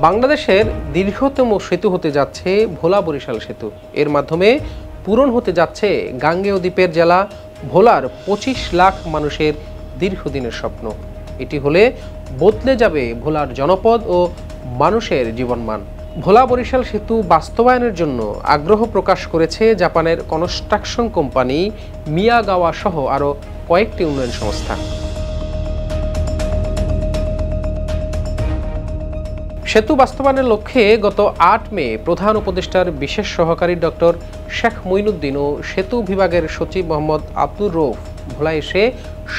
বাংলাদেশের দীর্ঘতম সেতু হতে যাচ্ছে ভোলা বরিশাল সেতু। এর মাধ্যমে পূরণ হতে যাচ্ছে গাঙ্গেয় দ্বীপের জেলা ভোলার ২৫ লাখ মানুষের দীর্ঘদিনের স্বপ্ন। এটি হলে বদলে যাবে ভোলার জনপদ ও মানুষের জীবনমান। ভোলা বরিশাল সেতু বাস্তবায়নের জন্য আগ্রহ প্রকাশ করেছে জাপানের কনস্ট্রাকশন কোম্পানি মিয়াগাওয়া সহ আরও কয়েকটি উন্নয়ন সংস্থা। সেতু বাস্তবায়নের লক্ষ্যে গত ৮ মে প্রধান উপদেষ্টার বিশেষ সহকারী ডক্টর শেখ মঈনুদ্দিন ও সেতু বিভাগের সচিব মোহাম্মদ আব্দুর রউফ ভোলা এসে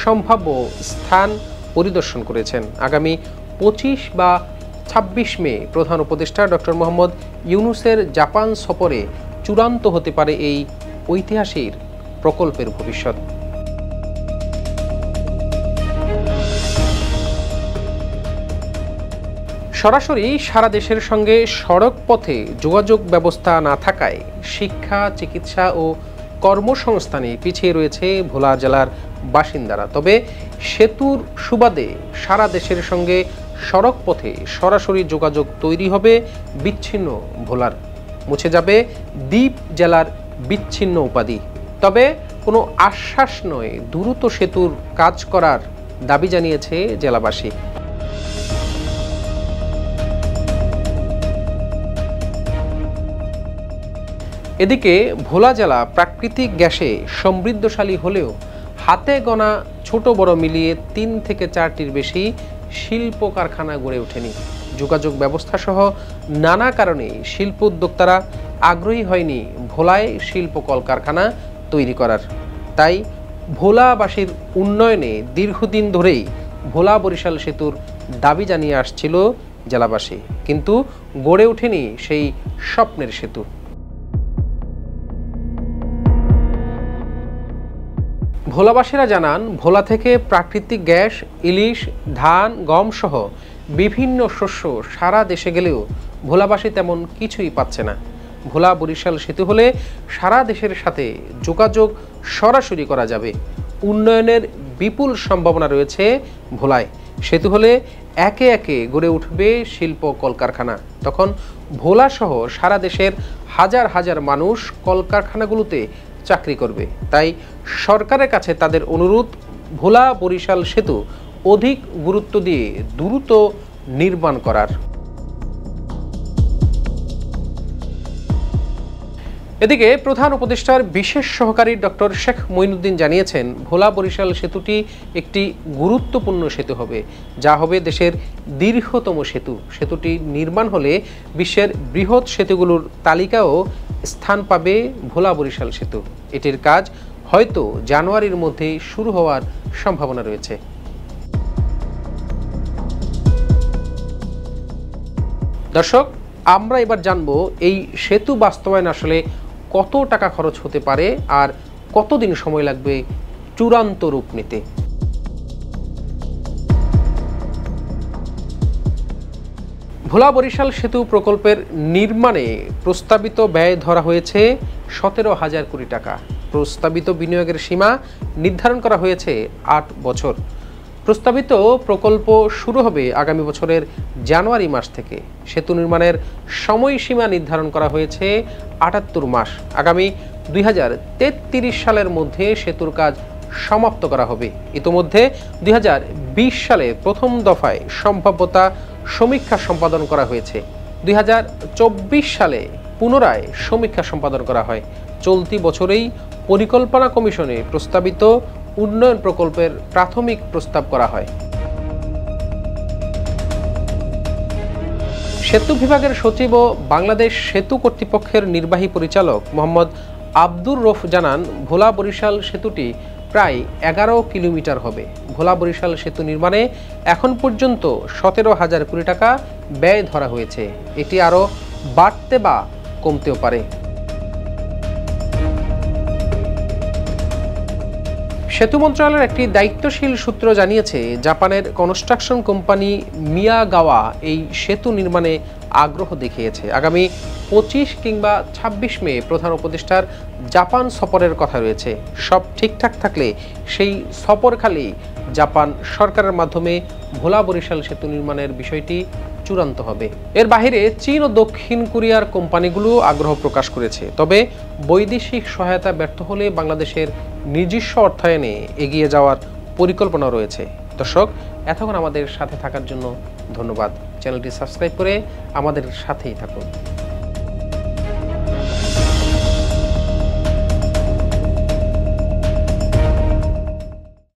সম্ভাব্য স্থান পরিদর্শন করেছেন। আগামী ২৫ বা ২৬ মে প্রধান উপদেষ্টা ডক্টর মোহাম্মদ ইউনুসের জাপান সফরে চূড়ান্ত হতে পারে এই ঐতিহাসিক প্রকল্পের ভবিষ্যৎ। সরাসরি সারা দেশের সঙ্গে সড়ক পথে যোগাযোগ ব্যবস্থা না থাকায় শিক্ষা, চিকিৎসা ও কর্মসংস্থানে পিছিয়ে রয়েছে ভোলা জেলার বাসিন্দারা। তবে সেতুর সুবাদে সারা দেশের সঙ্গে সড়ক পথে সরাসরি যোগাযোগ তৈরি হবে বিচ্ছিন্ন ভোলার। মুছে যাবে দ্বীপ জেলার বিচ্ছিন্ন উপাধি। তবে কোনো আশ্বাস নয়, দ্রুত সেতুর কাজ করার দাবি জানিয়েছে জেলাবাসী। এদিকে ভোলা জেলা প্রাকৃতিক গ্যাসে সমৃদ্ধশালী হলেও হাতে গোনা ছোট বড় মিলিয়ে ৩ থেকে ৪টির বেশি শিল্প কারখানা গড়ে ওঠেনি। যোগাযোগ ব্যবস্থা সহ নানা কারণে শিল্প উদ্যোক্তারা আগ্রহী হয়নি ভোলায় শিল্প কলকারখানা তৈরি করার। তাই ভোলাবাসীর উন্নয়নে দীর্ঘদিন ধরেই ভোলা বরিশাল সেতুর দাবি জানিয়ে আসছিল জেলাবাসী, কিন্তু গড়ে ওঠেনি সেই স্বপ্নের সেতু। ভোলাবাসীরা জানান, ভোলা থেকে প্রাকৃতিক গ্যাস, ইলিশ, ধান, গম সহ বিভিন্ন শস্য সারা দেশে গেলেও ভোলাবাসী তেমন কিছুই পাচ্ছে না। ভোলা বরিশাল সেতু হলে সারা দেশের সাথে যোগাযোগ সরাসরি করা যাবে। উন্নয়নের বিপুল সম্ভাবনা রয়েছে ভোলায়। সেতু হলে একে একে গড়ে উঠবে শিল্প কলকারখানা। তখন ভোলা সহ সারা দেশের হাজার হাজার মানুষ কলকারখানাগুলোতে চাকরি করবে। তাই সরকারের কাছে তাদের অনুরোধ, ভোলা বরিশাল সেতু অধিক গুরুত্ব দিয়ে দ্রুত নির্মাণ করার। এদিকে প্রধান উপদেষ্টার বিশেষ সহকারী ডক্টর শেখ মঈনুদ্দিন জানিয়েছেন, ভোলা বরিশাল সেতুটি একটি গুরুত্বপূর্ণ সেতু হবে, যা হবে দেশের দীর্ঘতম সেতু। সেতুটি নির্মাণ হলে বিশ্বের বৃহৎ সেতুগুলোর তালিকাও স্থান পাবে ভোলা বরিশাল সেতু। এটির কাজ হয়তো জানুয়ারির মধ্যে শুরু হওয়ার সম্ভাবনা রয়েছে। দর্শক, আমরা এবার জানব এই সেতু বাস্তবায়ন আসলে কত টাকা খরচ হতে পারে আর কতদিন সময় লাগবে চূড়ান্ত রূপ নিতে। ভোলা বরিশাল সেতু প্রকল্পের নির্মাণে প্রস্তাবিত ব্যয় ধরা হয়েছে ১৭,০০০ কোটি টাকা। প্রস্তাবিত বিনিয়োগের সীমা নির্ধারণ করা হয়েছে ৮ বছর। প্রস্তাবিত প্রকল্প শুরু হবে আগামী বছরের জানুয়ারি মাস থেকে। সেতু নির্মাণের সময়সীমা নির্ধারণ করা হয়েছে ৭৮ মাস। আগামী ২০৩৩ সালের মধ্যে সেতুর কাজ সমাপ্ত করা হবে। ইতোমধ্যে ২০২০ সালে প্রথম দফায় সম্ভাব্যতা সমীক্ষা সম্পাদন করা হয়েছে। ২০২৪ সালে পুনরায় সমীক্ষা সম্পাদন করা হয়। চলতি বছরেই পরিকল্পনা কমিশনে প্রস্তাবিত উন্নয়ন প্রকল্পের প্রাথমিক প্রস্তাব করা হয়। সেতু বিভাগের সচিব ও বাংলাদেশ সেতু কর্তৃপক্ষের নির্বাহী পরিচালক মোহাম্মদ আব্দুর রউফ জানান, ভোলা বরিশাল সেতুটি প্রায় ১১ কিলোমিটার হবে। ভোলা বরিশাল সেতু নির্মাণে এখন পর্যন্ত ১৭,০০০ কোটি টাকা ব্যয় ধরা হয়েছে। এটি আরও বাড়তে বা কমতেও পারে। সেতু মন্ত্রণালয়ের একটি দায়িত্বশীল সূত্র জানিয়েছে, জাপানের কনস্ট্রাকশন কোম্পানি মিয়াগাওয়া এই সেতু নির্মাণে আগ্রহ দেখিয়েছে। আগামী 25 কিংবা 26 মে প্রধান উপদেষ্টার জাপান সফরের কথা রয়েছে। সব ঠিকঠাক থাকলে সেই সফরকালেই জাপান সরকারের মাধ্যমে ভোলা বরিশাল সেতু নির্মাণের বিষয়টি চূড়ান্ত হবে। এর বাইরে চীন ও দক্ষিণ কোরিয়ার কোম্পানিগুলো আগ্রহ প্রকাশ করেছে। তবে বৈদেশিক সহায়তা ব্যর্থ হলে বাংলাদেশের নিজস্ব অর্থায়নে এগিয়ে যাওয়ার পরিকল্পনা রয়েছে। দর্শক, এতক্ষণ আমাদের সাথে থাকার জন্য ধন্যবাদ। চ্যানেলটি সাবস্ক্রাইব করে আমাদের সাথেই থাকুন।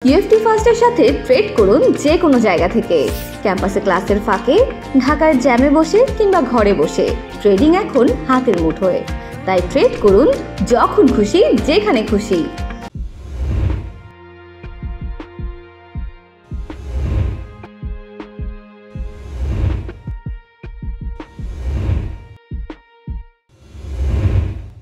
ইউএফটি ফার্স্টের সাথে ট্রেড করুন যে কোনো জায়গা থেকে। ক্যাম্পাসে ক্লাসের ফাঁকে, ঢাকার জ্যামে বসে কিংবা ঘরে বসে ট্রেডিং এখন হাতের মুঠোয়। তাই ট্রেড করুন যখন খুশি, যেখানে খুশি।